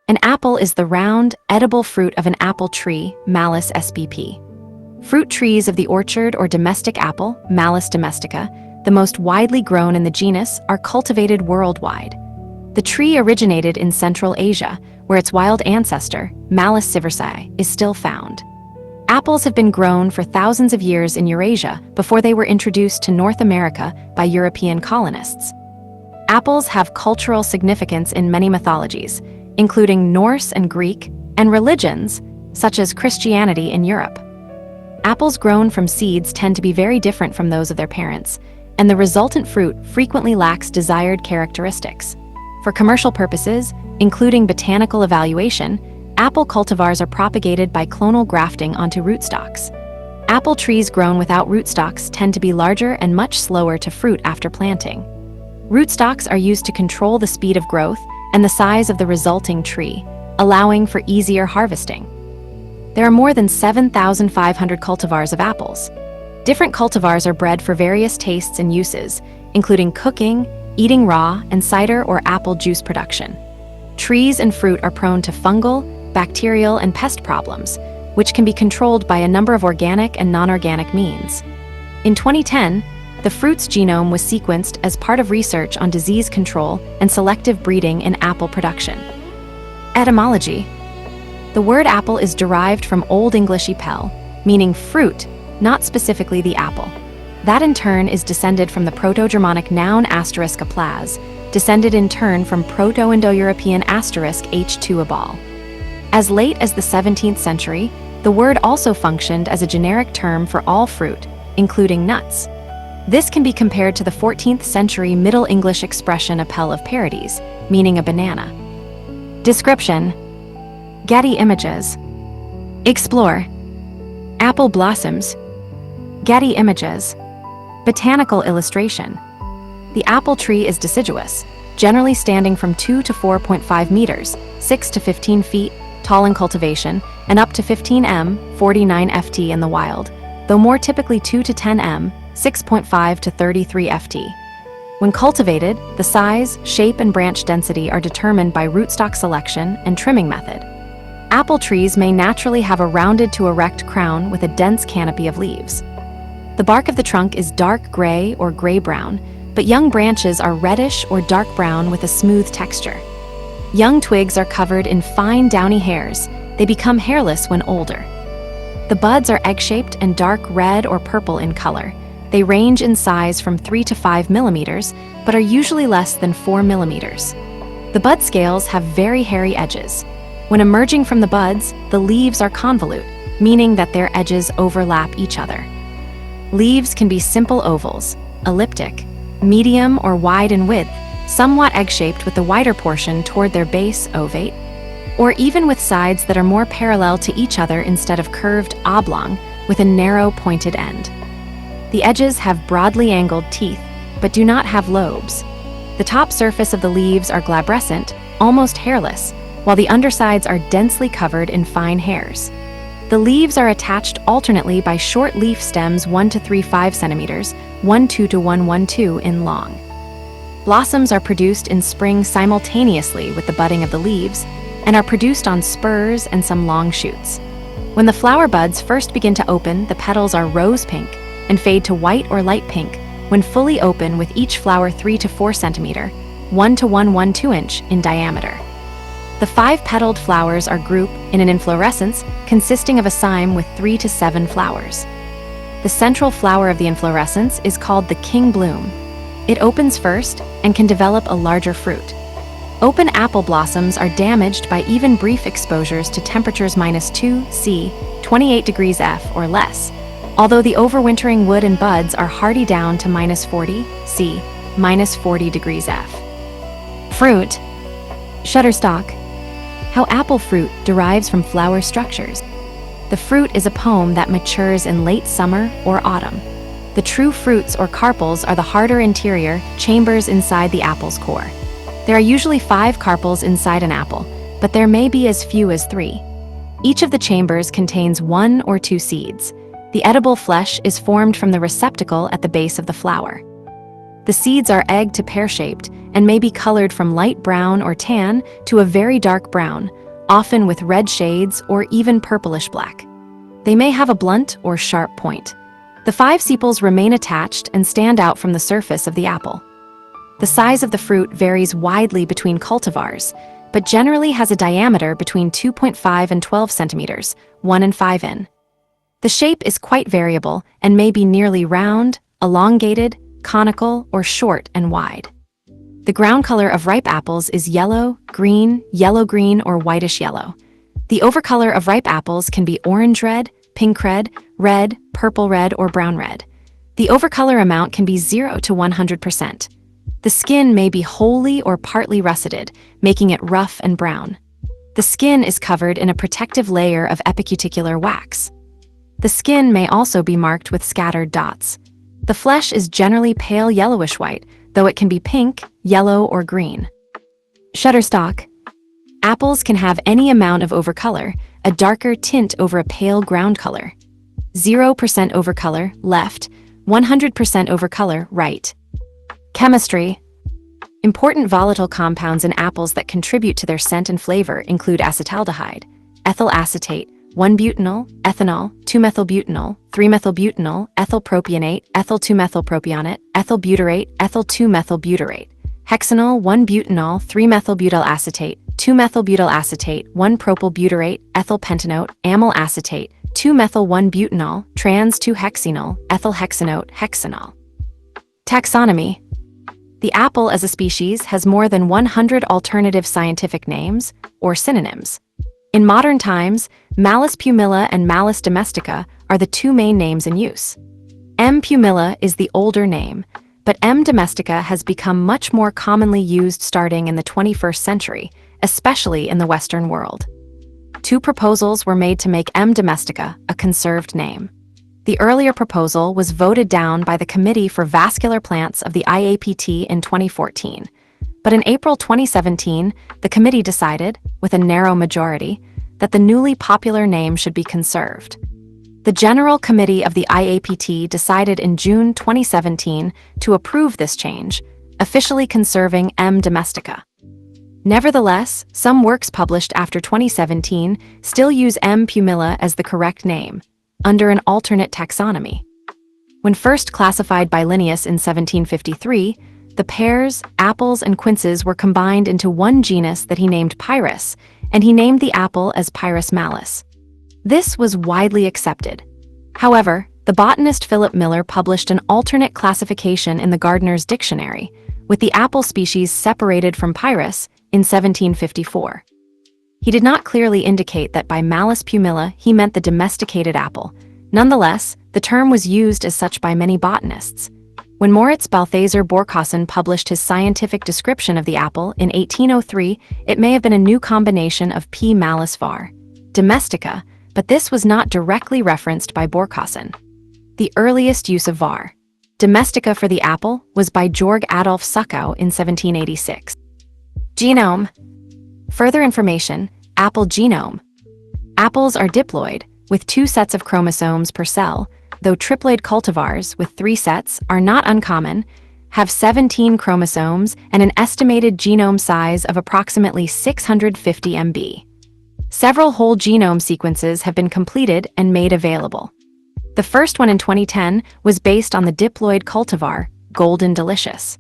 An apple is the round, edible fruit of an apple tree, Malus spp. Fruit trees of the orchard or domestic apple, Malus domestica, the most widely grown in the genus, are cultivated worldwide. The tree originated in Central Asia, where its wild ancestor, Malus sieversii, is still found. Apples have been grown for thousands of years in Eurasia before they were introduced to North America by European colonists. Apples have cultural significance in many mythologies, including Norse and Greek, and religions, such as Christianity in Europe. Apples grown from seeds tend to be very different from those of their parents, and the resultant fruit frequently lacks desired characteristics. For commercial purposes, including botanical evaluation, apple cultivars are propagated by clonal grafting onto rootstocks. Apple trees grown without rootstocks tend to be larger and much slower to fruit after planting. Rootstocks are used to control the speed of growth and the size of the resulting tree, allowing for easier harvesting. There are more than 7,500 cultivars of apples. Different cultivars are bred for various tastes and uses, including cooking, eating raw, and cider or apple juice production. Trees and fruit are prone to fungal, bacterial, and pest problems, which can be controlled by a number of organic and non-organic means. In 2010, the fruit's genome was sequenced as part of research on disease control and selective breeding in apple production. Etymology. The word apple is derived from Old English epel, meaning fruit, not specifically the apple. That in turn is descended from the Proto-Germanic noun *aplaz, descended in turn from Proto-Indo-European *h2 a ball. As late as the 17th century, the word also functioned as a generic term for all fruit, including nuts. This can be compared to the 14th century Middle English expression apel of parodies, meaning a banana. Description. Getty Images. Explore. Apple blossoms. Getty Images. Botanical illustration. The apple tree is deciduous, generally standing from 2 to 4.5 meters, 6 to 15 feet, tall in cultivation, and up to 15 m, 49 ft in the wild, though more typically 2 to 10 m, 6.5 to 33 ft. When cultivated, the size, shape, and branch density are determined by rootstock selection and trimming method. Apple trees may naturally have a rounded to erect crown with a dense canopy of leaves. The bark of the trunk is dark gray or gray-brown, but young branches are reddish or dark brown with a smooth texture. Young twigs are covered in fine downy hairs. They become hairless when older. The buds are egg-shaped and dark red or purple in color. They range in size from 3 to 5 millimeters, but are usually less than 4 millimeters. The bud scales have very hairy edges. When emerging from the buds, the leaves are convolute, meaning that their edges overlap each other. Leaves can be simple ovals, elliptic, medium or wide in width, somewhat egg-shaped with the wider portion toward their base ovate, or even with sides that are more parallel to each other instead of curved oblong with a narrow pointed end. The edges have broadly angled teeth, but do not have lobes. The top surface of the leaves are glabrescent, almost hairless, while the undersides are densely covered in fine hairs. The leaves are attached alternately by short leaf stems 1 to 3.5 centimeters, 1.2 to 1.12 in long. Blossoms are produced in spring simultaneously with the budding of the leaves and are produced on spurs and some long shoots. When the flower buds first begin to open, the petals are rose pink and fade to white or light pink when fully open, with each flower 3 to 4 centimeter, 1 to 1.12 inch in diameter. The 5-petaled flowers are grouped in an inflorescence consisting of a cyme with 3 to 7 flowers. The central flower of the inflorescence is called the king bloom. It opens first and can develop a larger fruit. Open apple blossoms are damaged by even brief exposures to temperatures -2 C, 28 degrees F or less, although the overwintering wood and buds are hardy down to -40 C, -40 degrees F. Fruit. Shutterstock. How apple fruit derives from flower structures. The fruit is a pome that matures in late summer or autumn. The true fruits or carpels are the harder interior chambers inside the apple's core. There are usually 5 carpels inside an apple, but there may be as few as 3. Each of the chambers contains 1 or 2 seeds. The edible flesh is formed from the receptacle at the base of the flower. The seeds are egg to pear-shaped and may be colored from light brown or tan to a very dark brown, often with red shades or even purplish black. They may have a blunt or sharp point. The 5 sepals remain attached and stand out from the surface of the apple. The size of the fruit varies widely between cultivars, but generally has a diameter between 2.5 and 12 centimeters, 1 and 5 in. The shape is quite variable and may be nearly round, elongated, conical, or short and wide. The ground color of ripe apples is yellow, green, yellow-green, or whitish-yellow. The overcolor of ripe apples can be orange-red, pink-red, red, purple-red, or brown-red. The overcolor amount can be 0 to 100%. The skin may be wholly or partly russeted, making it rough and brown. The skin is covered in a protective layer of epicuticular wax. The skin may also be marked with scattered dots. The flesh is generally pale yellowish-white, though it can be pink, yellow, or green. Shutterstock. Apples can have any amount of overcolor, a darker tint over a pale ground color. 0% overcolor, left, 100% overcolor, right. Chemistry. Important volatile compounds in apples that contribute to their scent and flavor include acetaldehyde, ethyl acetate, 1-butanol, ethanol, 2-methylbutanol, 3-methylbutanol, ethyl propionate, ethyl 2-methylpropionate, ethyl butyrate, ethyl 2-methylbutyrate, hexanol, 1-butanol, 3-methylbutyl acetate, 2-methylbutyl acetate, 1-propylbutyrate, ethyl pentanoate, amyl acetate, 2-methyl-1-butanol, trans-2-hexenol, ethyl hexanoate, hexanol. Taxonomy. The apple as a species has more than 100 alternative scientific names, or synonyms. In modern times, Malus pumila and Malus domestica are the 2 main names in use. M. pumila is the older name, but M. domestica has become much more commonly used starting in the 21st century, especially in the Western world. 2 proposals were made to make M. domestica a conserved name. The earlier proposal was voted down by the Committee for Vascular Plants of the IAPT in 2014. But in April 2017, the committee decided, with a narrow majority, that the newly popular name should be conserved. The General Committee of the IAPT decided in June 2017 to approve this change, officially conserving M. domestica. Nevertheless, some works published after 2017 still use M. pumila as the correct name, under an alternate taxonomy. When first classified by Linnaeus in 1753, the pears, apples, and quinces were combined into one genus that he named Pyrus, and he named the apple as Pyrus malus. This was widely accepted. However, the botanist Philip Miller published an alternate classification in the Gardener's Dictionary, with the apple species separated from Pyrus in 1754. He did not clearly indicate that by Malus pumila he meant the domesticated apple. Nonetheless, the term was used as such by many botanists. When Moritz Balthasar Borkhausen published his scientific description of the apple in 1803, it may have been a new combination of P. malus var. domestica, but this was not directly referenced by Borkhausen. The earliest use of var. domestica for the apple was by Georg Adolf Suckow in 1786. Genome. Further information, apple genome. Apples are diploid, with 2 sets of chromosomes per cell, though triploid cultivars with 3 sets are not uncommon, have 17 chromosomes and an estimated genome size of approximately 650 MB. Several whole genome sequences have been completed and made available. The first one in 2010 was based on the diploid cultivar, Golden Delicious.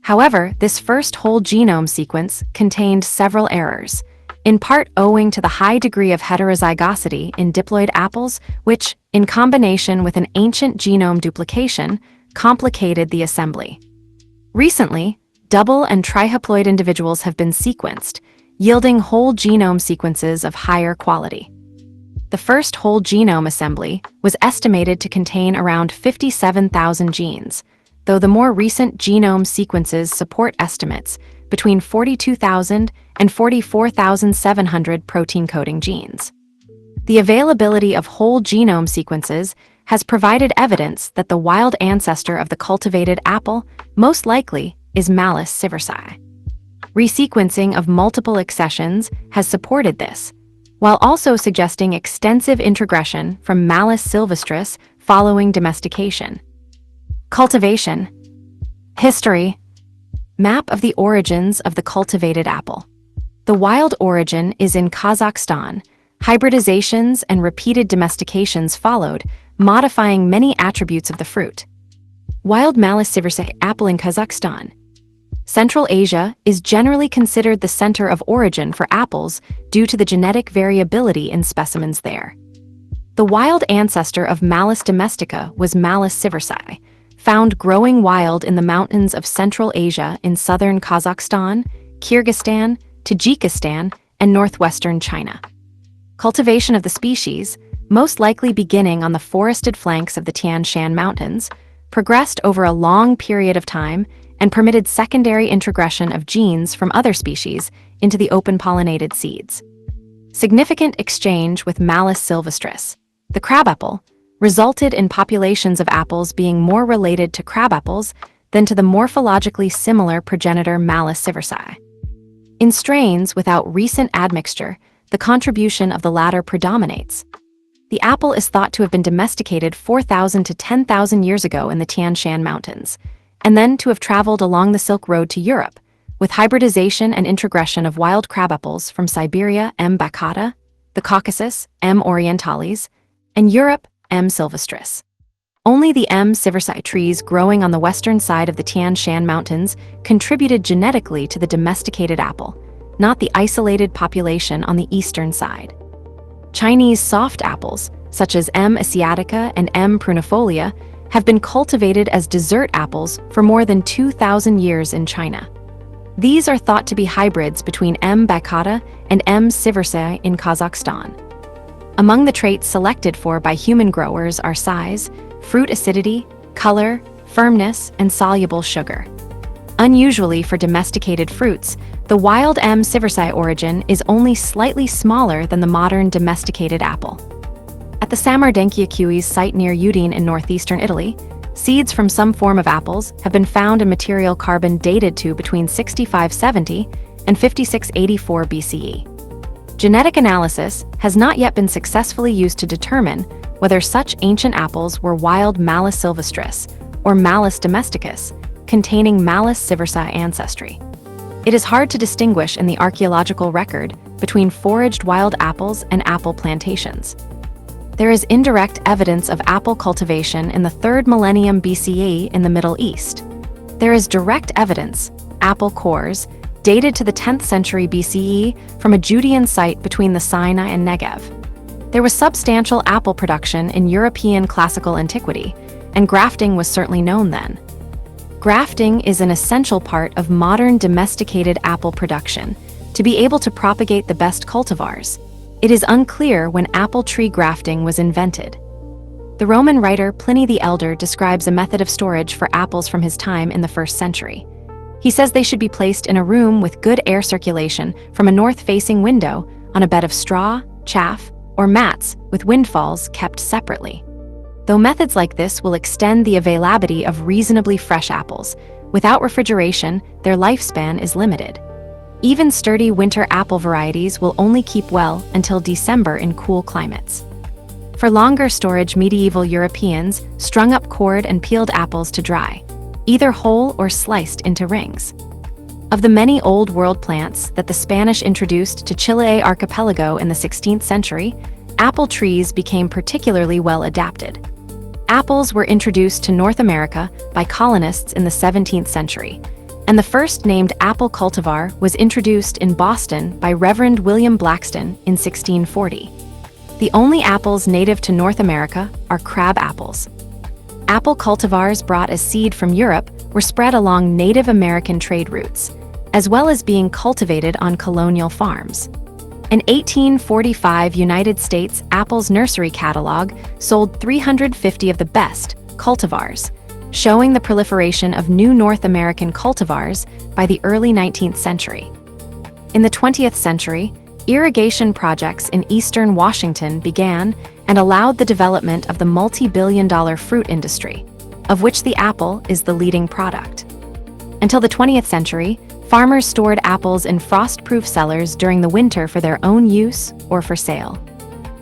However, this first whole genome sequence contained several errors, in part owing to the high degree of heterozygosity in diploid apples, which, in combination with an ancient genome duplication, complicated the assembly. Recently, double and trihaploid individuals have been sequenced, yielding whole genome sequences of higher quality. The first whole genome assembly was estimated to contain around 57,000 genes, though the more recent genome sequences support estimates between 42,000 and 44,700 protein-coding genes. The availability of whole genome sequences has provided evidence that the wild ancestor of the cultivated apple most likely is Malus sieversii. Resequencing of multiple accessions has supported this, while also suggesting extensive introgression from Malus sylvestris following domestication. Cultivation. History. Map of the origins of the cultivated apple. The wild origin is in Kazakhstan. Hybridizations and repeated domestications followed, modifying many attributes of the fruit. Wild Malus siversai apple in Kazakhstan. Central Asia is generally considered the center of origin for apples due to the genetic variability in specimens there. The wild ancestor of Malus domestica was Malus siversai, found growing wild in the mountains of Central Asia in southern Kazakhstan, Kyrgyzstan, Tajikistan, and northwestern China. Cultivation of the species, most likely beginning on the forested flanks of the Tian Shan Mountains, progressed over a long period of time and permitted secondary introgression of genes from other species into the open-pollinated seeds. Significant exchange with Malus sylvestris, the crabapple, resulted in populations of apples being more related to crabapples than to the morphologically similar progenitor Malus siversai. In strains without recent admixture, the contribution of the latter predominates. The apple is thought to have been domesticated 4,000 to 10,000 years ago in the Tian Shan Mountains, and then to have traveled along the Silk Road to Europe, with hybridization and introgression of wild crabapples from Siberia M. baccata, the Caucasus M. orientalis, and Europe M. sylvestris. Only the M. siversai trees growing on the western side of the Tian Shan Mountains contributed genetically to the domesticated apple, not the isolated population on the eastern side. Chinese soft apples, such as M. asiatica and M. prunifolia, have been cultivated as dessert apples for more than 2,000 years in China. These are thought to be hybrids between M. baccata and M. siversai in Kazakhstan. Among the traits selected for by human growers are size, fruit acidity, color, firmness, and soluble sugar. Unusually for domesticated fruits, the wild M. siversai origin is only slightly smaller than the modern domesticated apple. At the Samardenkiakuis site near Udine in northeastern Italy, seeds from some form of apples have been found in material carbon dated to between 6570 and 5684 BCE. Genetic analysis has not yet been successfully used to determine whether such ancient apples were wild Malus sylvestris or Malus domesticus, containing Malus siversai ancestry. It is hard to distinguish in the archaeological record between foraged wild apples and apple plantations. There is indirect evidence of apple cultivation in the 3rd millennium BCE in the Middle East. There is direct evidence, apple cores, dated to the 10th century BCE from a Judean site between the Sinai and Negev. There was substantial apple production in European classical antiquity, and grafting was certainly known then. Grafting is an essential part of modern domesticated apple production to be able to propagate the best cultivars. It is unclear when apple tree grafting was invented. The Roman writer Pliny the Elder describes a method of storage for apples from his time in the 1st century. He says they should be placed in a room with good air circulation from a north-facing window on a bed of straw, chaff, or mats with windfalls kept separately. Though methods like this will extend the availability of reasonably fresh apples, without refrigeration, their lifespan is limited. Even sturdy winter apple varieties will only keep well until December in cool climates. For longer storage, medieval Europeans strung up cored and peeled apples to dry, either whole or sliced into rings. Of the many Old World plants that the Spanish introduced to Chiloé archipelago in the 16th century, apple trees became particularly well adapted. Apples were introduced to North America by colonists in the 17th century, and the first named apple cultivar was introduced in Boston by Reverend William Blackstone in 1640. The only apples native to North America are crab apples. Apple cultivars brought as seed from Europe were spread along Native American trade routes, as well as being cultivated on colonial farms. An 1845 United States Apples Nursery catalog sold 350 of the best cultivars, showing the proliferation of new North American cultivars by the early 19th century. In the 20th century, irrigation projects in eastern Washington began and allowed the development of the multi-billion-dollar fruit industry, of which the apple is the leading product. Until the 20th century, farmers stored apples in frost-proof cellars during the winter for their own use or for sale.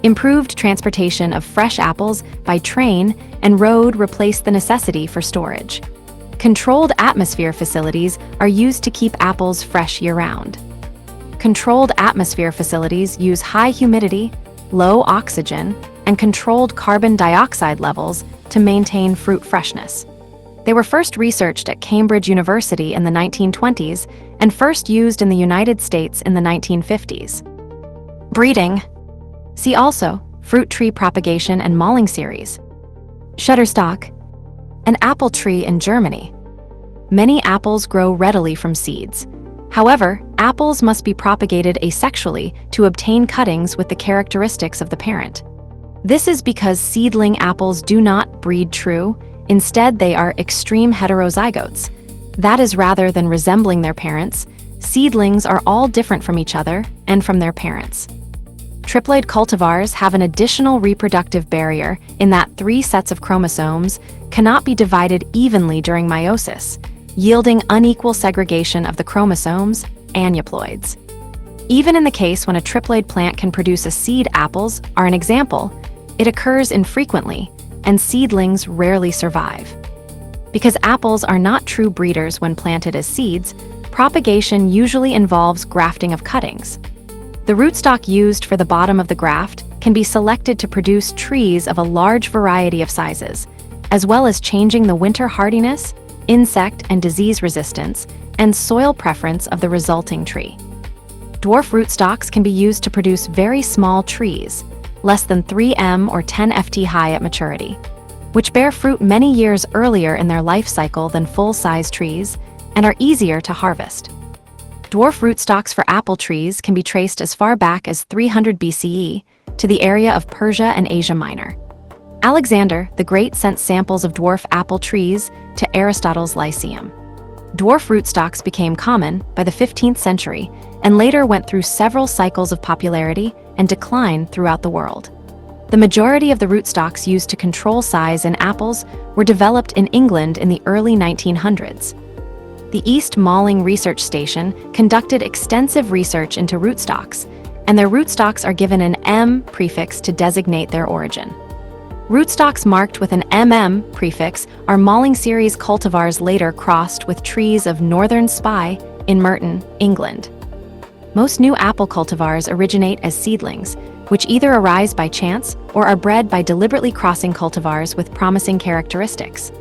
Improved transportation of fresh apples by train and road replaced the necessity for storage. Controlled atmosphere facilities are used to keep apples fresh year-round. Controlled atmosphere facilities use high humidity, low oxygen, and controlled carbon dioxide levels to maintain fruit freshness. They were first researched at Cambridge University in the 1920s and first used in the United States in the 1950s. Breeding. See also fruit tree propagation and malling series. Shutterstock, an apple tree in Germany. Many apples grow readily from seeds. However, apples must be propagated asexually to obtain cuttings with the characteristics of the parent. This is because seedling apples do not breed true. Instead, they are extreme heterozygotes. That is, rather than resembling their parents, seedlings are all different from each other and from their parents. Triploid cultivars have an additional reproductive barrier in that 3 sets of chromosomes cannot be divided evenly during meiosis, yielding unequal segregation of the chromosomes, aneuploids. Even in the case when a triploid plant can produce a seed, apples are an example, it occurs infrequently, and seedlings rarely survive. Because apples are not true breeders when planted as seeds, propagation usually involves grafting of cuttings. The rootstock used for the bottom of the graft can be selected to produce trees of a large variety of sizes, as well as changing the winter hardiness, insect and disease resistance, and soil preference of the resulting tree. Dwarf rootstocks can be used to produce very small trees, less than 3 m or 10 ft high at maturity, which bear fruit many years earlier in their life cycle than full-size trees and are easier to harvest. Dwarf rootstocks for apple trees can be traced as far back as 300 BCE to the area of Persia and Asia Minor. Alexander the Great sent samples of dwarf apple trees to Aristotle's Lyceum. Dwarf rootstocks became common by the 15th century and later went through several cycles of popularity and decline throughout the world. The majority of the rootstocks used to control size in apples were developed in England in the early 1900s. The East Malling Research Station conducted extensive research into rootstocks, and their rootstocks are given an M prefix to designate their origin. Rootstocks marked with an MM prefix are Malling series cultivars later crossed with trees of Northern Spy in Merton, England. Most new apple cultivars originate as seedlings, which either arise by chance or are bred by deliberately crossing cultivars with promising characteristics.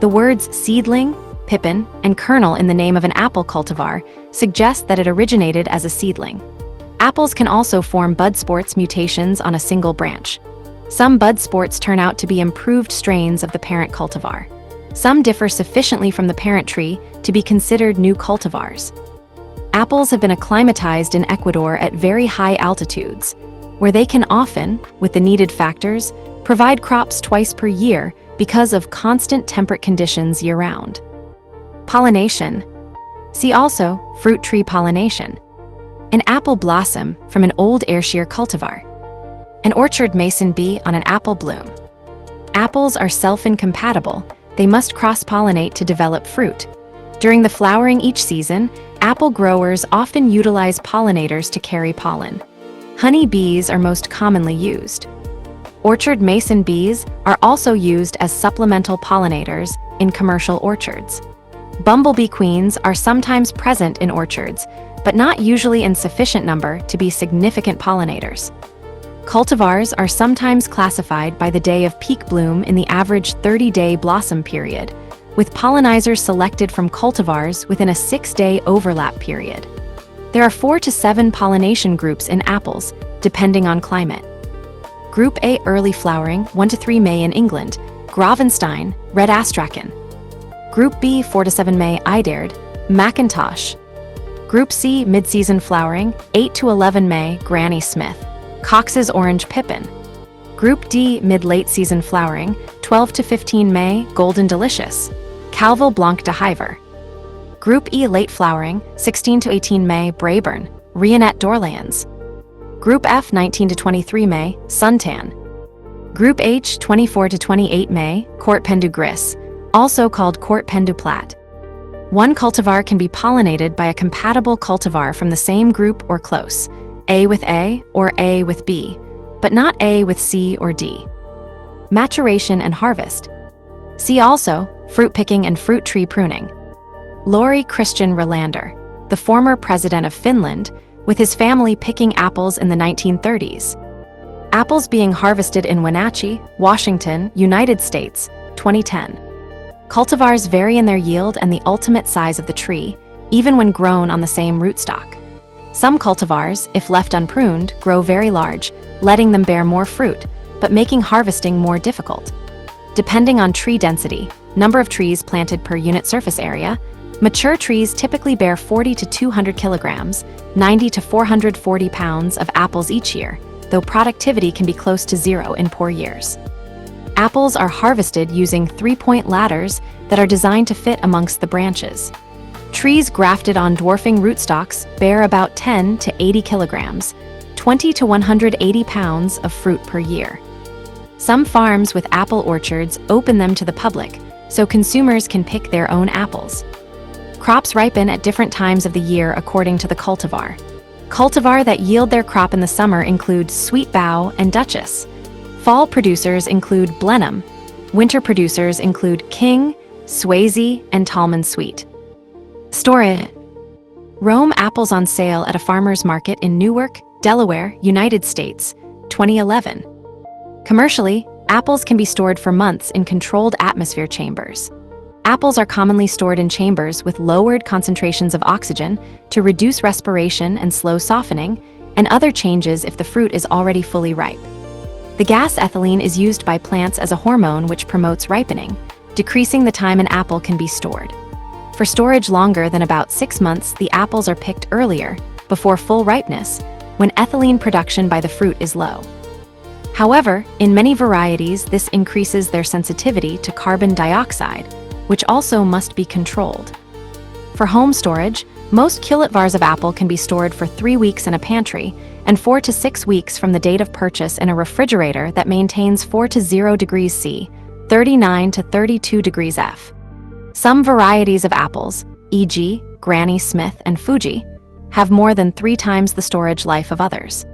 The words seedling, pippin, and kernel in the name of an apple cultivar suggest that it originated as a seedling. Apples can also form bud sports mutations on a single branch. Some bud sports turn out to be improved strains of the parent cultivar. Some differ sufficiently from the parent tree to be considered new cultivars. Apples have been acclimatized in Ecuador at very high altitudes, where they can often, with the needed factors, provide crops twice per year because of constant temperate conditions year-round. Pollination. See also fruit tree pollination. An apple blossom from an old Ayrshire cultivar. An orchard mason bee on an apple bloom. Apples are self-incompatible. They must cross-pollinate to develop fruit. During the flowering each season, apple growers often utilize pollinators to carry pollen. Honey bees are most commonly used. Orchard mason bees are also used as supplemental pollinators in commercial orchards. Bumblebee queens are sometimes present in orchards, but not usually in sufficient number to be significant pollinators. Cultivars are sometimes classified by the day of peak bloom in the average 30-day blossom period, with pollinizers selected from cultivars within a 6-day overlap period. There are 4 to 7 pollination groups in apples, depending on climate. Group A early flowering, 1 to 3 May in England, Gravenstein, red astrakhan. Group B 4 to 7 May, Idard, Macintosh. Group C mid-season flowering, 8 to 11 May, Granny Smith, Cox's orange pippin. Group D mid-late season flowering, 12 to 15 May, Golden Delicious, Calville Blanc de Hiver. Group E late flowering, 16 to 18 May, Braeburn, Rionette d'Orléans. Group F 19 to 23 May, Suntan. Group H 24 to 28 May, Court Pendu Gris, also called Court Pendu Plat. One cultivar can be pollinated by a compatible cultivar from the same group or close, A with A or A with B, but not A with C or D. Maturation and harvest. See also fruit picking and fruit tree pruning. Lauri Christian Relander, the former president of Finland, with his family picking apples in the 1930s. Apples being harvested in Wenatchee, Washington, United States, 2010. Cultivars vary in their yield and the ultimate size of the tree, even when grown on the same rootstock. Some cultivars, if left unpruned, grow very large, letting them bear more fruit, but making harvesting more difficult. Depending on tree density, number of trees planted per unit surface area, mature trees typically bear 40 to 200 kilograms, 90 to 440 pounds of apples each year, though productivity can be close to zero in poor years. Apples are harvested using three-point ladders that are designed to fit amongst the branches. Trees grafted on dwarfing rootstocks bear about 10 to 80 kilograms, 20 to 180 pounds of fruit per year. Some farms with apple orchards open them to the public, so consumers can pick their own apples. Crops ripen at different times of the year according to the cultivar. Cultivar that yield their crop in the summer include Sweet Bow and Duchess. Fall producers include Blenheim. Winter producers include King, Swayze, and Tallman Sweet. Storage. Rome apples on sale at a farmer's market in Newark, Delaware, United States, 2011. Commercially, apples can be stored for months in controlled atmosphere chambers. Apples are commonly stored in chambers with lowered concentrations of oxygen to reduce respiration and slow softening, and other changes if the fruit is already fully ripe. The gas ethylene is used by plants as a hormone which promotes ripening, decreasing the time an apple can be stored. For storage longer than about 6 months, the apples are picked earlier, before full ripeness, when ethylene production by the fruit is low. However, in many varieties, this increases their sensitivity to carbon dioxide, which also must be controlled. For home storage, most cultivars of apple can be stored for 3 weeks in a pantry and 4 to 6 weeks from the date of purchase in a refrigerator that maintains 4 to 0 degrees C, 39 to 32 degrees F. Some varieties of apples, e.g., Granny Smith and Fuji, have more than 3 times the storage life of others.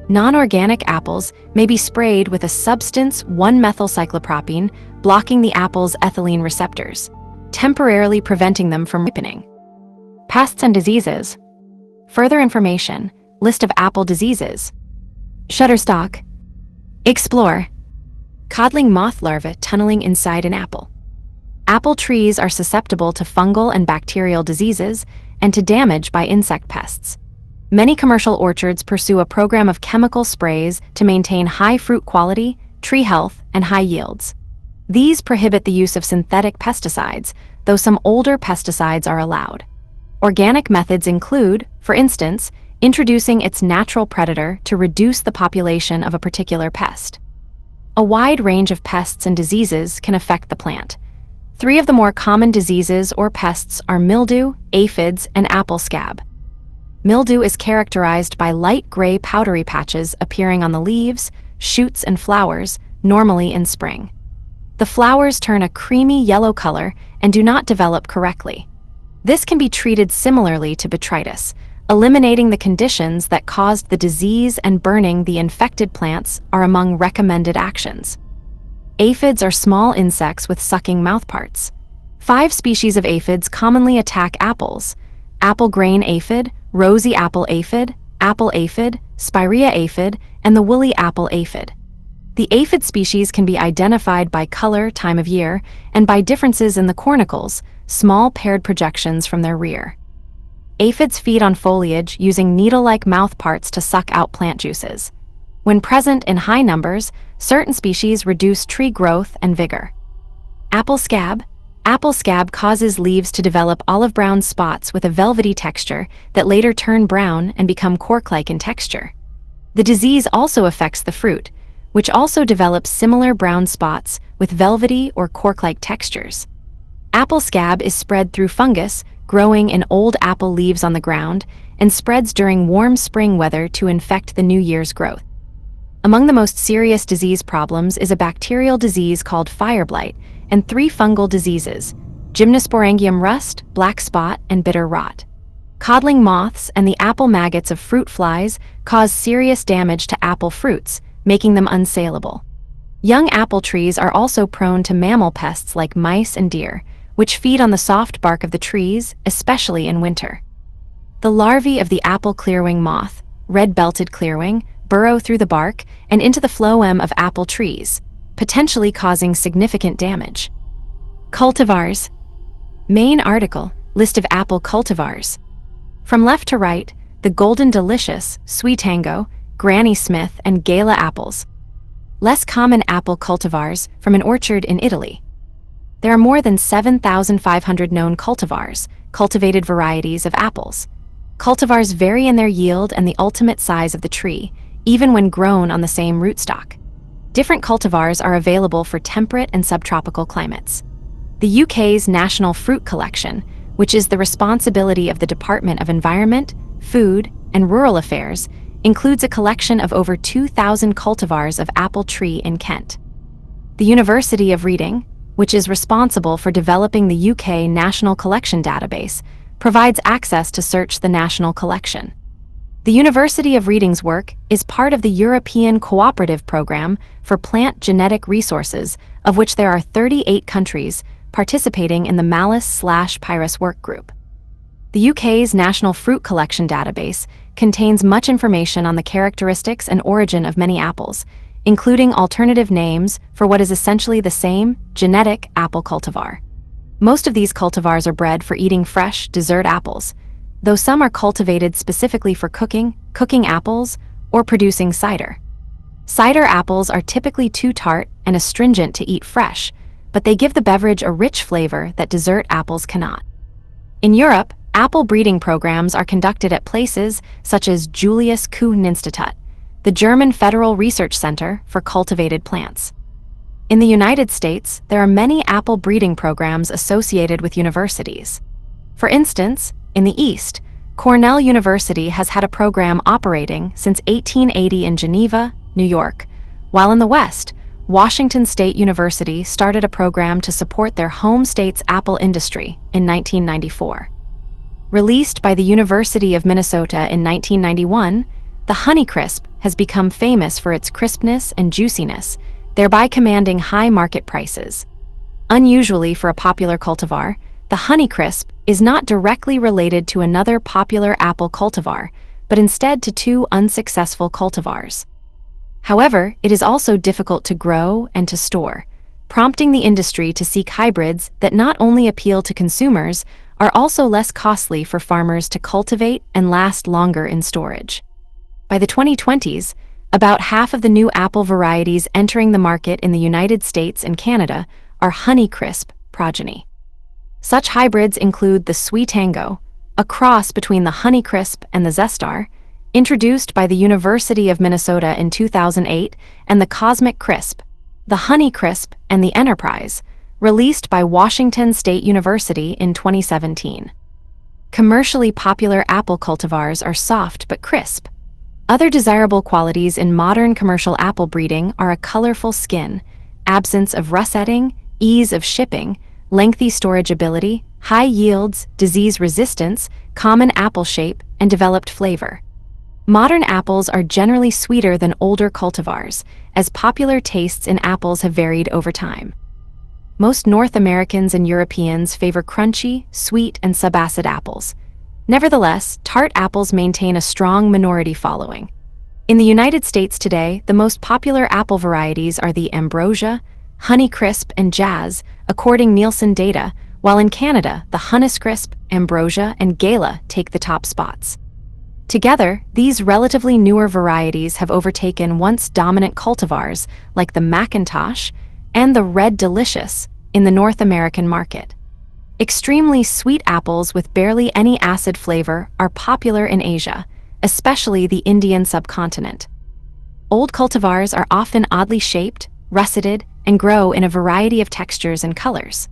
Non-organic apples may be sprayed with a substance 1-methylcyclopropene, blocking the apple's ethylene receptors, temporarily preventing them from ripening. Pests and diseases. Further information, list of apple diseases. Shutterstock. Explore. Codling moth larvae tunneling inside an apple. Apple trees are susceptible to fungal and bacterial diseases and to damage by insect pests. Many commercial orchards pursue a program of chemical sprays to maintain high fruit quality, tree health, and high yields. These prohibit the use of synthetic pesticides, though some older pesticides are allowed. Organic methods include, for instance, introducing its natural predator to reduce the population of a particular pest. A wide range of pests and diseases can affect the plant. 3 of the more common diseases or pests are mildew, aphids, and apple scab. Mildew is characterized by light gray powdery patches appearing on the leaves, shoots, and flowers, normally in spring. The flowers turn a creamy yellow color and do not develop correctly. This can be treated similarly to botrytis. Eliminating the conditions that caused the disease and burning the infected plants are among recommended actions. Aphids are small insects with sucking mouthparts. 5 species of aphids commonly attack apples: apple grain aphid, rosy apple aphid, spirea aphid, and the woolly apple aphid. The aphid species can be identified by color, time of year, and by differences in the cornicles, small paired projections from their rear. Aphids feed on foliage using needle-like mouthparts to suck out plant juices. When present in high numbers, certain species reduce tree growth and vigor. Apple scab. Apple scab causes leaves to develop olive-brown spots with a velvety texture that later turn brown and become cork-like in texture. The disease also affects the fruit, which also develops similar brown spots with velvety or cork-like textures. Apple scab is spread through fungus, growing in old apple leaves on the ground, and spreads during warm spring weather to infect the new year's growth. Among the most serious disease problems is a bacterial disease called fire blight, and 3 fungal diseases: Gymnosporangium rust, black spot, and bitter rot. Codling moths and the apple maggots of fruit flies cause serious damage to apple fruits, making them unsaleable. Young apple trees are also prone to mammal pests like mice and deer, which feed on the soft bark of the trees, especially in winter. The larvae of the apple clearwing moth, red-belted clearwing, burrow through the bark and into the phloem of apple trees, potentially causing significant damage. Cultivars. Main article, list of apple cultivars. From left to right, the Golden Delicious, Sweetango, Granny Smith, and Gala apples. Less common apple cultivars from an orchard in Italy. There are more than 7,500 known cultivars, cultivated varieties of apples. Cultivars vary in their yield and the ultimate size of the tree, even when grown on the same rootstock. Different cultivars are available for temperate and subtropical climates. The UK's National Fruit Collection, which is the responsibility of the Department of Environment, Food, and Rural Affairs, includes a collection of over 2,000 cultivars of apple tree in Kent. The University of Reading, which is responsible for developing the UK National Collection Database, provides access to search the national collection. The University of Reading's work is part of the European Cooperative Programme for Plant Genetic Resources, of which there are 38 countries participating in the Malus/Pyrus workgroup. The UK's National Fruit Collection Database contains much information on the characteristics and origin of many apples, including alternative names for what is essentially the same genetic apple cultivar. Most of these cultivars are bred for eating fresh, dessert apples, though some are cultivated specifically for cooking apples, or producing cider. Cider apples are typically too tart and astringent to eat fresh, but they give the beverage a rich flavor that dessert apples cannot. In Europe, apple breeding programs are conducted at places such as Julius Kuhn-Institut, the German Federal Research Center for Cultivated Plants. In the United States, there are many apple breeding programs associated with universities. For instance, in the East, Cornell University has had a program operating since 1880 in Geneva, New York, while in the West, Washington State University started a program to support their home state's apple industry in 1994. Released by the University of Minnesota in 1991, the Honeycrisp has become famous for its crispness and juiciness, thereby commanding high market prices. Unusually for a popular cultivar, the Honeycrisp is not directly related to another popular apple cultivar, but instead to two unsuccessful cultivars. However, it is also difficult to grow and to store, prompting the industry to seek hybrids that not only appeal to consumers, are also less costly for farmers to cultivate and last longer in storage. By the 2020s, about half of the new apple varieties entering the market in the United States and Canada are Honeycrisp progeny. Such hybrids include the Sweetango, a cross between the Honeycrisp and the Zestar, introduced by the University of Minnesota in 2008, and the Cosmic Crisp, the Honeycrisp, and the Enterprise, released by Washington State University in 2017. Commercially popular apple cultivars are soft but crisp. Other desirable qualities in modern commercial apple breeding are a colorful skin, absence of russetting, ease of shipping, lengthy storage ability, high yields, disease resistance, common apple shape, and developed flavor. Modern apples are generally sweeter than older cultivars, as popular tastes in apples have varied over time. Most North Americans and Europeans favor crunchy, sweet, and subacid apples. Nevertheless, tart apples maintain a strong minority following. In the United States today, the most popular apple varieties are the Ambrosia, Honeycrisp, and Jazz, according Nielsen data, while in Canada, the Honeycrisp, Ambrosia, and Gala take the top spots. Together, these relatively newer varieties have overtaken once dominant cultivars like the Macintosh and the Red Delicious in the North American market. Extremely sweet apples with barely any acid flavor are popular in Asia, especially the Indian subcontinent. Old cultivars are often oddly shaped, russeted, and grow in a variety of textures and colors.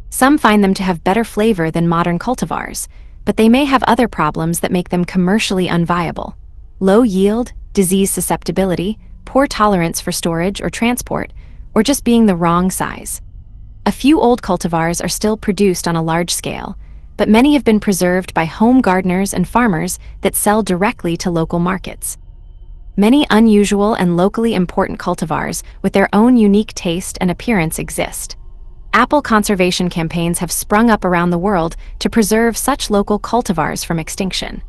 Some find them to have better flavor than modern cultivars, but they may have other problems that make them commercially unviable. Low yield, disease susceptibility, poor tolerance for storage or transport, or just being the wrong size. A few old cultivars are still produced on a large scale, but many have been preserved by home gardeners and farmers that sell directly to local markets. Many unusual and locally important cultivars with their own unique taste and appearance exist. Apple conservation campaigns have sprung up around the world to preserve such local cultivars from extinction.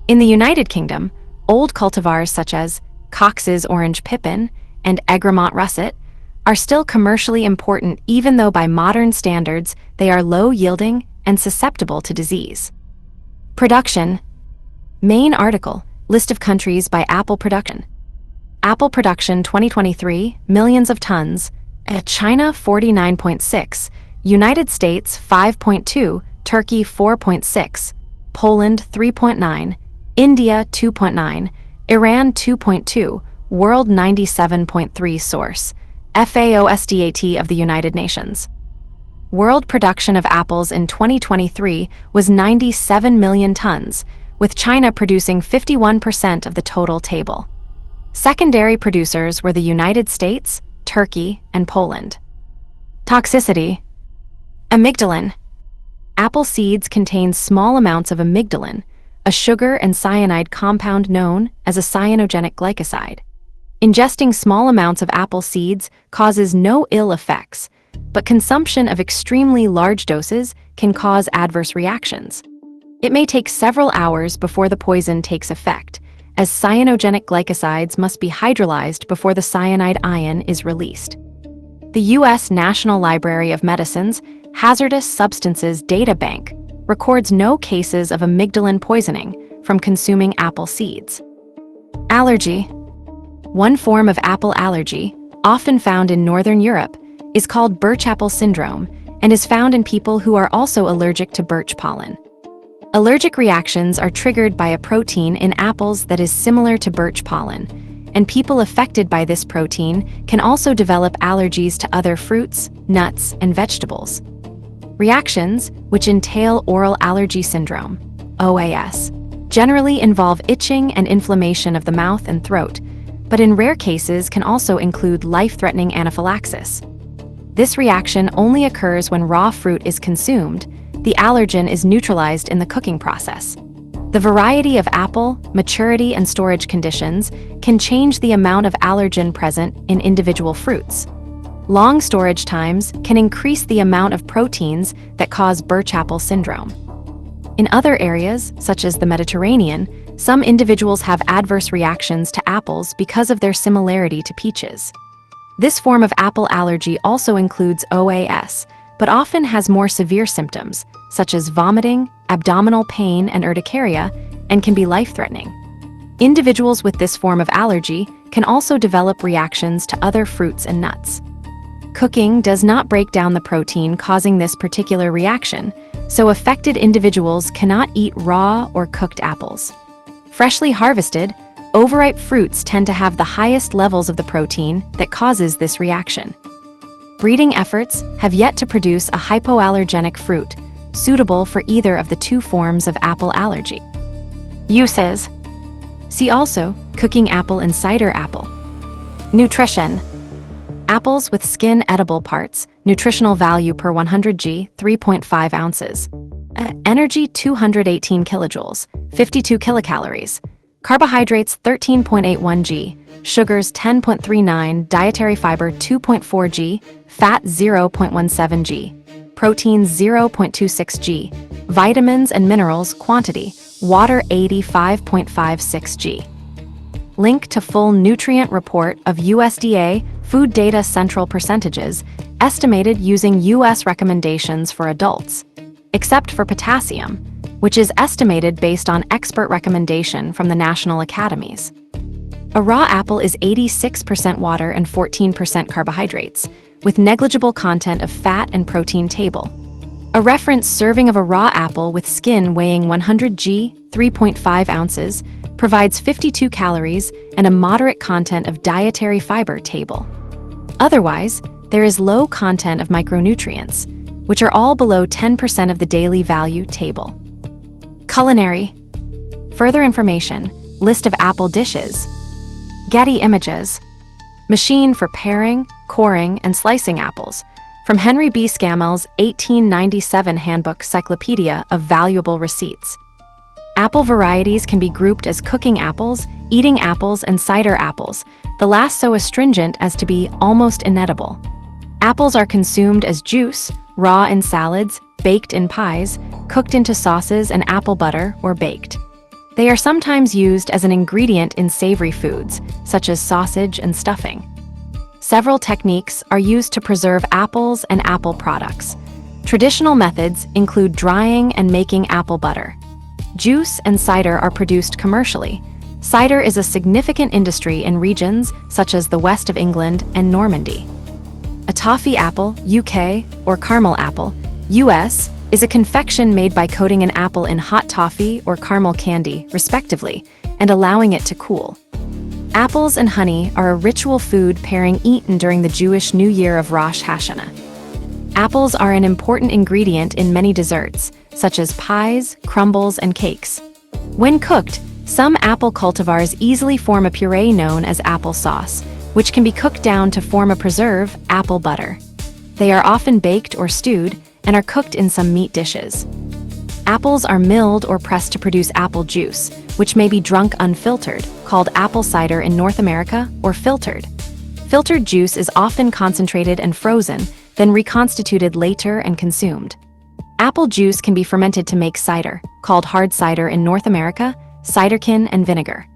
In the United Kingdom, old cultivars such as Cox's Orange Pippin and Egremont Russet are still commercially important, even though by modern standards they are low-yielding and susceptible to disease. Production. Main article, List of countries by apple production. Apple production 2023, millions of tons. China 49.6, United States 5.2, Turkey 4.6, Poland 3.9, India 2.9, Iran 2.2, World 97.3 source, FAO-SDAT of the United Nations. World production of apples in 2023 was 97 million tons, with China producing 51% of the total table. Secondary producers were the United States, Turkey, and Poland. Toxicity. Amygdalin. Apple seeds contain small amounts of amygdalin, a sugar and cyanide compound known as a cyanogenic glycoside. Ingesting small amounts of apple seeds causes no ill effects, but consumption of extremely large doses can cause adverse reactions. It may take several hours before the poison takes effect, as cyanogenic glycosides must be hydrolyzed before the cyanide ion is released. The U.S. National Library of Medicine's Hazardous Substances Data Bank records no cases of amygdalin poisoning from consuming apple seeds. Allergy. One form of apple allergy, often found in Northern Europe, is called birch apple syndrome and is found in people who are also allergic to birch pollen. Allergic reactions are triggered by a protein in apples that is similar to birch pollen, and people affected by this protein can also develop allergies to other fruits, nuts, and vegetables. Reactions, which entail oral allergy syndrome, OAS, generally involve itching and inflammation of the mouth and throat, but in rare cases can also include life-threatening anaphylaxis. This reaction only occurs when raw fruit is consumed. The allergen is neutralized in the cooking process. The variety of apple, maturity, and storage conditions can change the amount of allergen present in individual fruits. Long storage times can increase the amount of proteins that cause birch apple syndrome. In other areas, such as the Mediterranean, some individuals have adverse reactions to apples because of their similarity to peaches. This form of apple allergy also includes OAS, but often has more severe symptoms, such as vomiting, abdominal pain, and urticaria, and can be life-threatening. Individuals with this form of allergy can also develop reactions to other fruits and nuts. Cooking does not break down the protein causing this particular reaction, so affected individuals cannot eat raw or cooked apples. Freshly harvested, overripe fruits tend to have the highest levels of the protein that causes this reaction. Breeding efforts have yet to produce a hypoallergenic fruit suitable for either of the two forms of apple allergy. Uses. See also, cooking apple and cider apple. Nutrition. Apples with skin edible parts, nutritional value per 100 g, 3.5 ounces. Energy 218 kilojoules, 52 kilocalories. Carbohydrates 13.81 g, sugars 10.39, dietary fiber 2.4 g, fat 0.17 g, protein 0.26 g, vitamins and minerals quantity, water 85.56 g. Link to full nutrient report of USDA Food Data Central percentages estimated using U.S. recommendations for adults, except for potassium, which is estimated based on expert recommendation from the national academies. A raw apple is 86% water and 14% carbohydrates, with negligible content of fat and protein table. A reference serving of a raw apple with skin weighing 100 g, 3.5 ounces, provides 52 calories and a moderate content of dietary fiber table. Otherwise, there is low content of micronutrients, which are all below 10% of the daily value table. Culinary. Further information, list of apple dishes. Getty Images. Machine for paring, coring, and slicing apples, from Henry B. Scammell's 1897 Handbook Cyclopedia of Valuable Receipts. Apple varieties can be grouped as cooking apples, eating apples, and cider apples, the last so astringent as to be almost inedible. Apples are consumed as juice, raw in salads, baked in pies, cooked into sauces and apple butter, or baked. They are sometimes used as an ingredient in savory foods, such as sausage and stuffing. Several techniques are used to preserve apples and apple products. Traditional methods include drying and making apple butter. Juice and cider are produced commercially. Cider is a significant industry in regions such as the west of England and Normandy. A toffee apple, UK, or caramel apple, US, is a confection made by coating an apple in hot toffee or caramel candy, respectively, and allowing it to cool. Apples and honey are a ritual food pairing eaten during the Jewish New Year of Rosh Hashanah. Apples are an important ingredient in many desserts, such as pies, crumbles, and cakes. When cooked, some apple cultivars easily form a puree known as applesauce, which can be cooked down to form a preserve, apple butter. They are often baked or stewed and are cooked in some meat dishes. Apples are milled or pressed to produce apple juice, which may be drunk unfiltered, called apple cider in North America, or filtered. Filtered juice is often concentrated and frozen, then reconstituted later and consumed. Apple juice can be fermented to make cider, called hard cider in North America, ciderkin, and vinegar.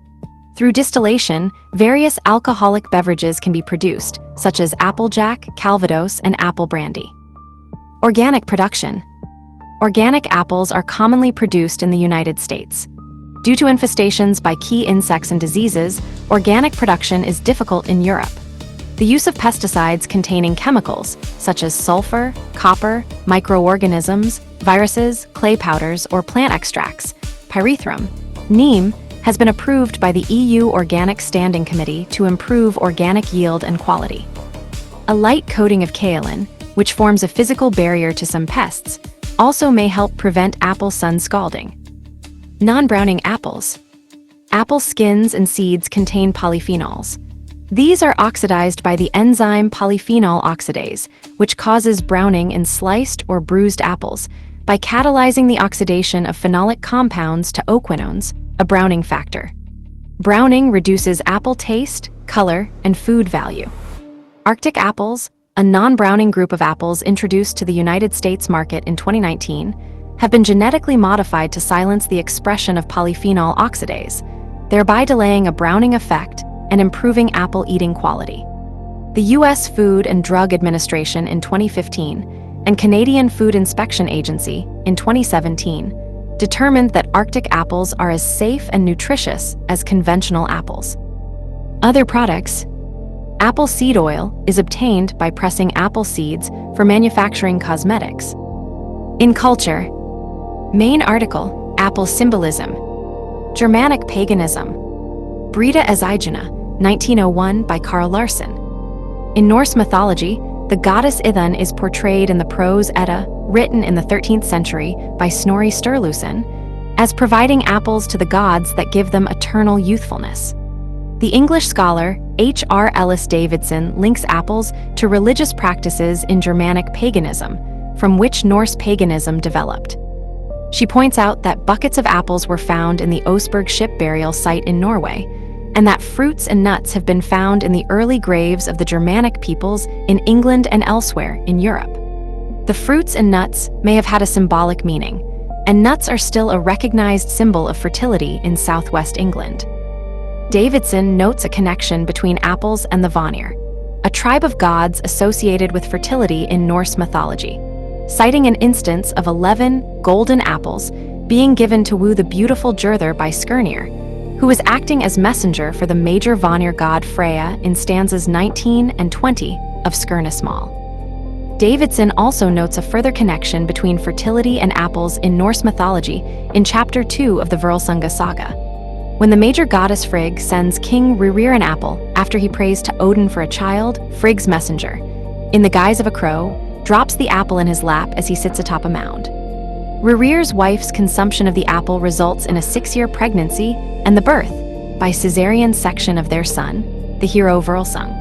Through distillation, various alcoholic beverages can be produced, such as Applejack, Calvados, and apple brandy. Organic production. Organic apples are commonly produced in the United States. Due to infestations by key insects and diseases, organic production is difficult in Europe. The use of pesticides containing chemicals, such as sulfur, copper, microorganisms, viruses, clay powders, or plant extracts, pyrethrum, neem, has been approved by the EU Organic Standing Committee to improve organic yield and quality. A light coating of kaolin, which forms a physical barrier to some pests, also may help prevent apple sun scalding. Non-browning apples. Apple skins and seeds contain polyphenols. These are oxidized by the enzyme polyphenol oxidase, which causes browning in sliced or bruised apples by catalyzing the oxidation of phenolic compounds to oquinones, a browning factor. Browning reduces apple taste, color, and food value. Arctic apples, a non-browning group of apples introduced to the United States market in 2019, have been genetically modified to silence the expression of polyphenol oxidase, thereby delaying a browning effect and improving apple eating quality. The U.S. Food and Drug Administration in 2015 and Canadian Food Inspection Agency in 2017 determined that Arctic apples are as safe and nutritious as conventional apples. Other products. Apple seed oil is obtained by pressing apple seeds for manufacturing cosmetics. In culture. Main article, Apple symbolism. Germanic paganism. Brita Ezigena, 1901 by Carl Larson. In Norse mythology, the goddess Idun is portrayed in the prose Edda, written in the 13th century by Snorri Sturluson, as providing apples to the gods that give them eternal youthfulness. The English scholar H.R. Ellis Davidson links apples to religious practices in Germanic paganism, from which Norse paganism developed. She points out that buckets of apples were found in the Oseberg ship burial site in Norway, and that fruits and nuts have been found in the early graves of the Germanic peoples in England and elsewhere in Europe. The fruits and nuts may have had a symbolic meaning, and nuts are still a recognized symbol of fertility in southwest England. Davidson notes a connection between apples and the Vanir, a tribe of gods associated with fertility in Norse mythology, citing an instance of 11 golden apples being given to woo the beautiful Gerther by Skirnir, who was acting as messenger for the major Vanir god Freya in stanzas 19 and 20 of Skirnismal. Davidson also notes a further connection between fertility and apples in Norse mythology in Chapter 2 of the Völsunga saga. When the major goddess Frigg sends King Rurir an apple after he prays to Odin for a child, Frigg's messenger, in the guise of a crow, drops the apple in his lap as he sits atop a mound. Rurir's wife's consumption of the apple results in a 6-year pregnancy and the birth, by caesarean section of their son, the hero Völsung.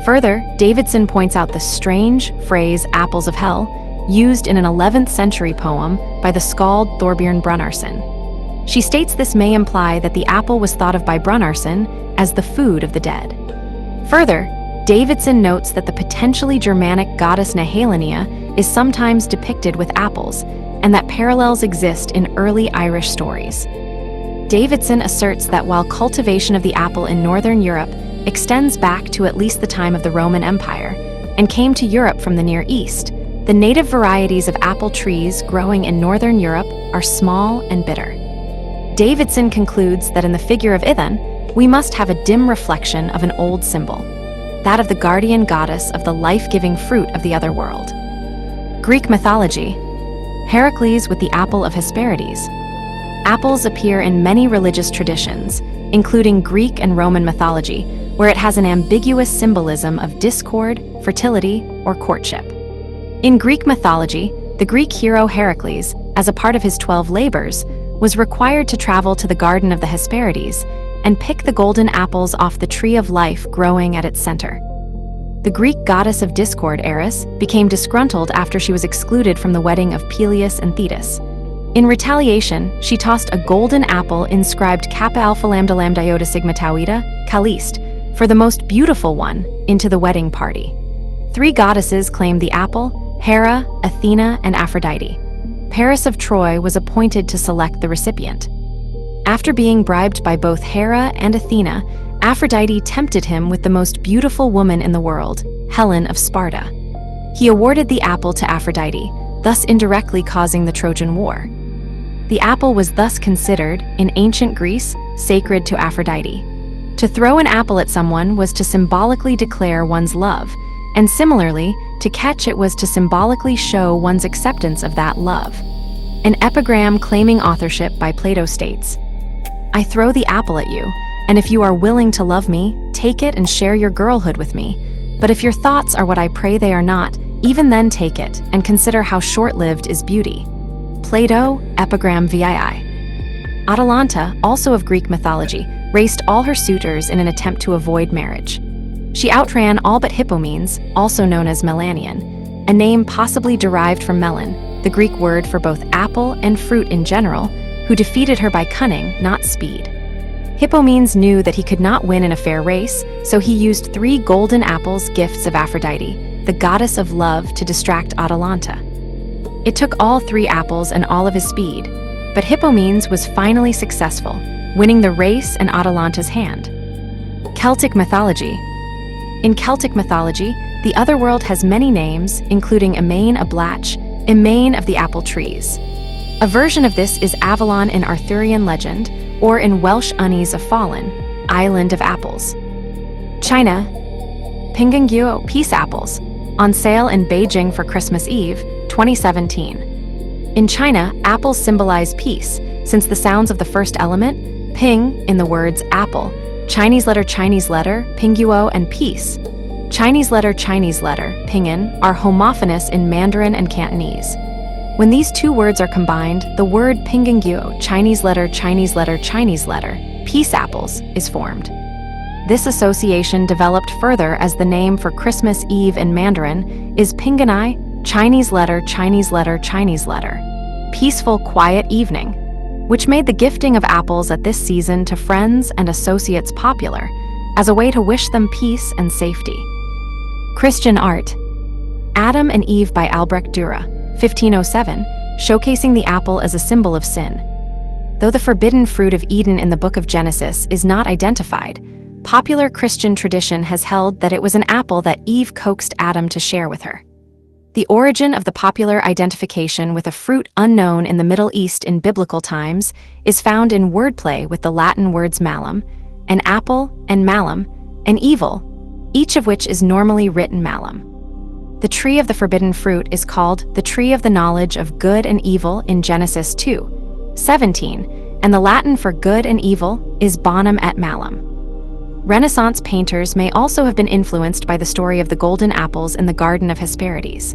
Further, Davidson points out the strange phrase apples of hell, used in an 11th century poem by the skald Thorbjørn Brunnarsson. She states this may imply that the apple was thought of by Brunarson as the food of the dead. Further, Davidson notes that the potentially Germanic goddess Nehelenia is sometimes depicted with apples, and that parallels exist in early Irish stories. Davidson asserts that while cultivation of the apple in Northern Europe extends back to at least the time of the Roman Empire and came to Europe from the Near East, the native varieties of apple trees growing in Northern Europe are small and bitter. Davidson concludes that in the figure of Ithan, we must have a dim reflection of an old symbol, that of the guardian goddess of the life-giving fruit of the other world. Greek mythology. Heracles with the apple of Hesperides. Apples appear in many religious traditions, including Greek and Roman mythology, where it has an ambiguous symbolism of discord, fertility, or courtship. In Greek mythology, the Greek hero Heracles, as a part of his 12 labors, was required to travel to the Garden of the Hesperides and pick the golden apples off the tree of life growing at its center. The Greek goddess of discord, Eris, became disgruntled after she was excluded from the wedding of Peleus and Thetis. In retaliation, she tossed a golden apple inscribed Kappa Alpha Lambda Lambda Iota Sigma Tau Eta, Caliste, for the most beautiful one, into the wedding party. 3 goddesses claimed the apple: Hera, Athena, and Aphrodite. Paris of Troy was appointed to select the recipient. After being bribed by both Hera and Athena, Aphrodite tempted him with the most beautiful woman in the world, Helen of Sparta. He awarded the apple to Aphrodite, thus indirectly causing the Trojan War. The apple was thus considered, in ancient Greece, sacred to Aphrodite. To throw an apple at someone was to symbolically declare one's love, and similarly, to catch it was to symbolically show one's acceptance of that love. An epigram claiming authorship by Plato states, "I throw the apple at you, and if you are willing to love me, take it and share your girlhood with me. But if your thoughts are what I pray they are not, even then take it, and consider how short-lived is beauty." Plato, Epigram VII. Atalanta, also of Greek mythology, raced all her suitors in an attempt to avoid marriage. She outran all but Hippomenes, also known as Melanion, a name possibly derived from melon, the Greek word for both apple and fruit in general, who defeated her by cunning, not speed. Hippomenes knew that he could not win in a fair race, so he used 3 golden apples, gifts of Aphrodite, the goddess of love, to distract Atalanta. It took all 3 apples and all of his speed, but Hippomenes was finally successful, winning the race and Atalanta's hand. Celtic mythology. In Celtic mythology, the otherworld has many names, including Emain a Blach, Emain of the apple trees. A version of this is Avalon in Arthurian legend, or in Welsh Unis of Fallen, Island of Apples. China. Pinganguo peace apples, on sale in Beijing for Christmas Eve, 2017. In China, apples symbolize peace, since the sounds of the first element, ping, in the words apple, Chinese letter, pinguo, and peace, Chinese letter, pinyin, are homophonous in Mandarin and Cantonese. When these 2 words are combined, the word pinganguo, Chinese letter, peace apples, is formed. This association developed further as the name for Christmas Eve in Mandarin is Pinganai, Chinese letter, peaceful, quiet evening, which made the gifting of apples at this season to friends and associates popular, as a way to wish them peace and safety. Christian art. Adam and Eve by Albrecht Dürer, 1507, showcasing the apple as a symbol of sin. Though the forbidden fruit of Eden in the Book of Genesis is not identified, popular Christian tradition has held that it was an apple that Eve coaxed Adam to share with her. The origin of the popular identification with a fruit unknown in the Middle East in biblical times is found in wordplay with the Latin words malum, an apple, and malum, an evil, each of which is normally written malum. The tree of the forbidden fruit is called the tree of the knowledge of good and evil in Genesis 2:17, and the Latin for good and evil is bonum et malum. Renaissance painters may also have been influenced by the story of the golden apples in the Garden of Hesperides.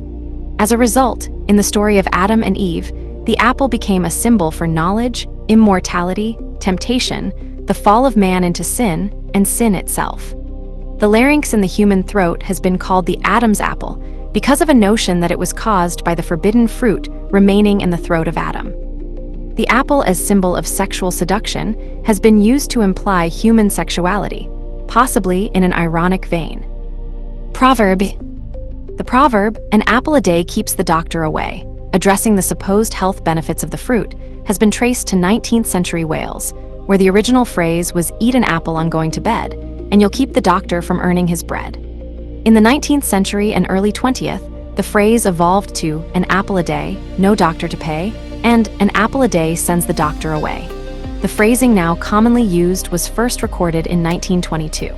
As a result, in the story of Adam and Eve, the apple became a symbol for knowledge, immortality, temptation, the fall of man into sin, and sin itself. The larynx in the human throat has been called the Adam's apple because of a notion that it was caused by the forbidden fruit remaining in the throat of Adam. The apple as symbol of sexual seduction has been used to imply human sexuality, possibly in an ironic vein. Proverb. The proverb, "An apple a day keeps the doctor away," addressing the supposed health benefits of the fruit, has been traced to 19th century Wales, where the original phrase was "eat an apple on going to bed, and you'll keep the doctor from earning his bread." In the 19th century and early 20th, the phrase evolved to "an apple a day, no doctor to pay," and "an apple a day sends the doctor away." The phrasing now commonly used was first recorded in 1922.